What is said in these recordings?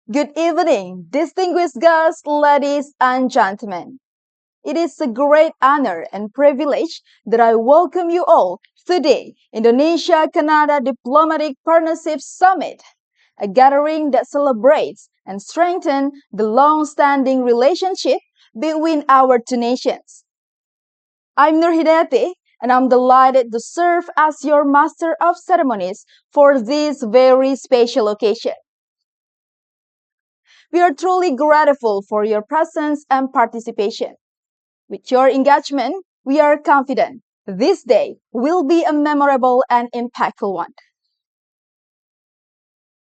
Good evening, distinguished guests, ladies and gentlemen. It is a great honor and privilege that I welcome you all to the Indonesia-Canada Diplomatic Partnership Summit, a gathering that celebrates and strengthens the long-standing relationship between our two nations. I'm Nur Hidayati, and I'm delighted to serve as your Master of Ceremonies for this very special occasion. We are truly grateful for your presence and participation. With your engagement, we are confident this day will be a memorable and impactful one.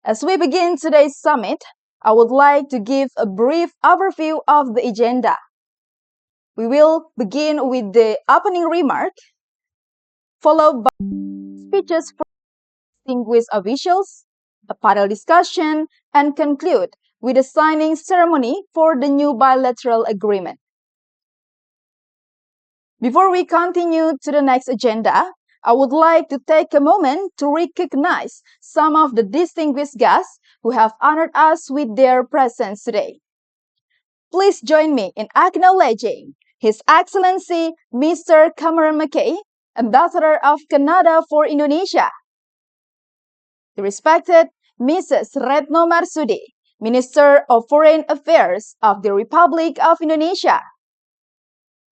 As we begin today's summit, I would like to give a brief overview of the agenda. We will begin with the opening remark, followed by speeches from distinguished officials, a panel discussion, and conclude with a signing ceremony for the new bilateral agreement. Before we continue to the next agenda, I would like to take a moment to recognize some of the distinguished guests who have honored us with their presence today. Please join me in acknowledging His Excellency Mr. Cameron McKay, Ambassador of Canada for Indonesia. The respected Mrs. Retno Marsudi, Minister of Foreign Affairs of the Republic of Indonesia.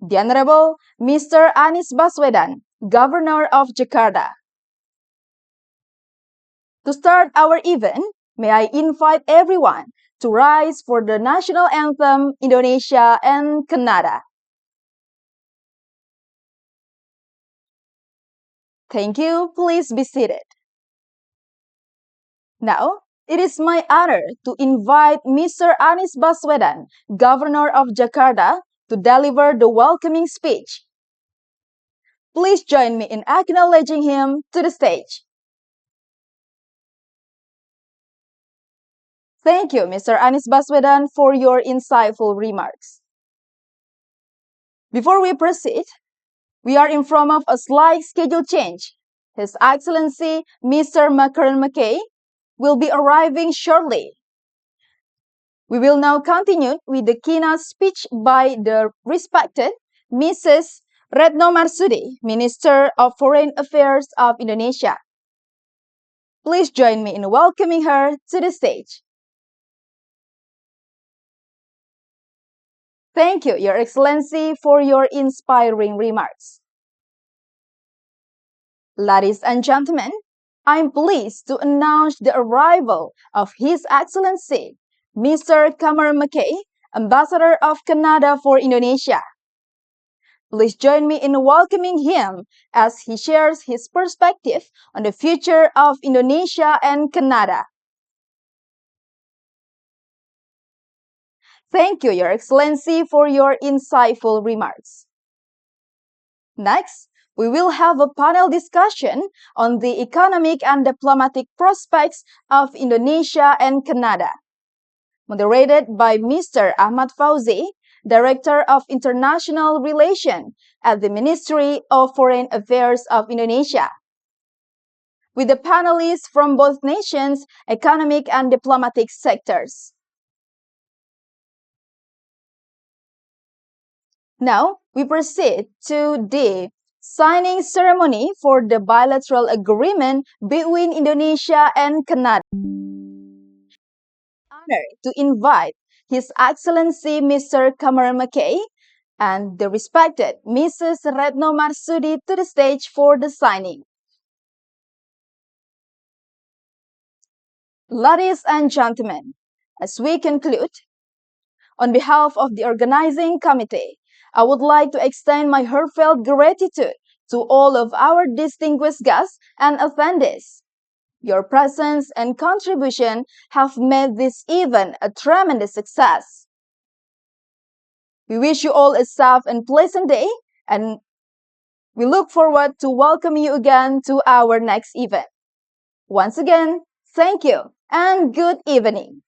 The Honorable Mr. Anies Baswedan, Governor of Jakarta. To start our event, may I invite everyone to rise for the national anthem, Indonesia and Canada. Thank you. Please be seated. Now, it is my honor to invite Mr. Anies Baswedan, Governor of Jakarta, to deliver the welcoming speech. Please join me in acknowledging him to the stage. Thank you, Mr. Anies Baswedan, for your insightful remarks. Before we proceed, we are in front of a slight schedule change. His Excellency Mr. Cameron McKay will be arriving shortly. We will now continue with the keynote speech by the respected Mrs. Retno Marsudi, Minister of Foreign Affairs of Indonesia. Please join me in welcoming her to the stage. Thank you, Your Excellency, for your inspiring remarks. Ladies and gentlemen, I'm pleased to announce the arrival of His Excellency, Mr. Cameron McKay, Ambassador of Canada for Indonesia. Please join me in welcoming him as he shares his perspective on the future of Indonesia and Canada. Thank you, Your Excellency, for your insightful remarks. Next, we will have a panel discussion on the economic and diplomatic prospects of Indonesia and Canada, moderated by Mr. Ahmad Fauzi, Director of International Relations at the Ministry of Foreign Affairs of Indonesia, with the panelists from both nations' economic and diplomatic sectors. Now, we proceed to the signing ceremony for the bilateral agreement between Indonesia and Canada. Honor to invite His Excellency Mr. Cameron McKay and the respected Mrs. Retno Marsudi to the stage for the signing. Ladies and gentlemen, as we conclude, on behalf of the organizing committee, I would like to extend my heartfelt gratitude to all of our distinguished guests and attendees. Your presence and contribution have made this event a tremendous success. We wish you all a safe and pleasant day, and we look forward to welcoming you again to our next event. Once again, thank you and good evening.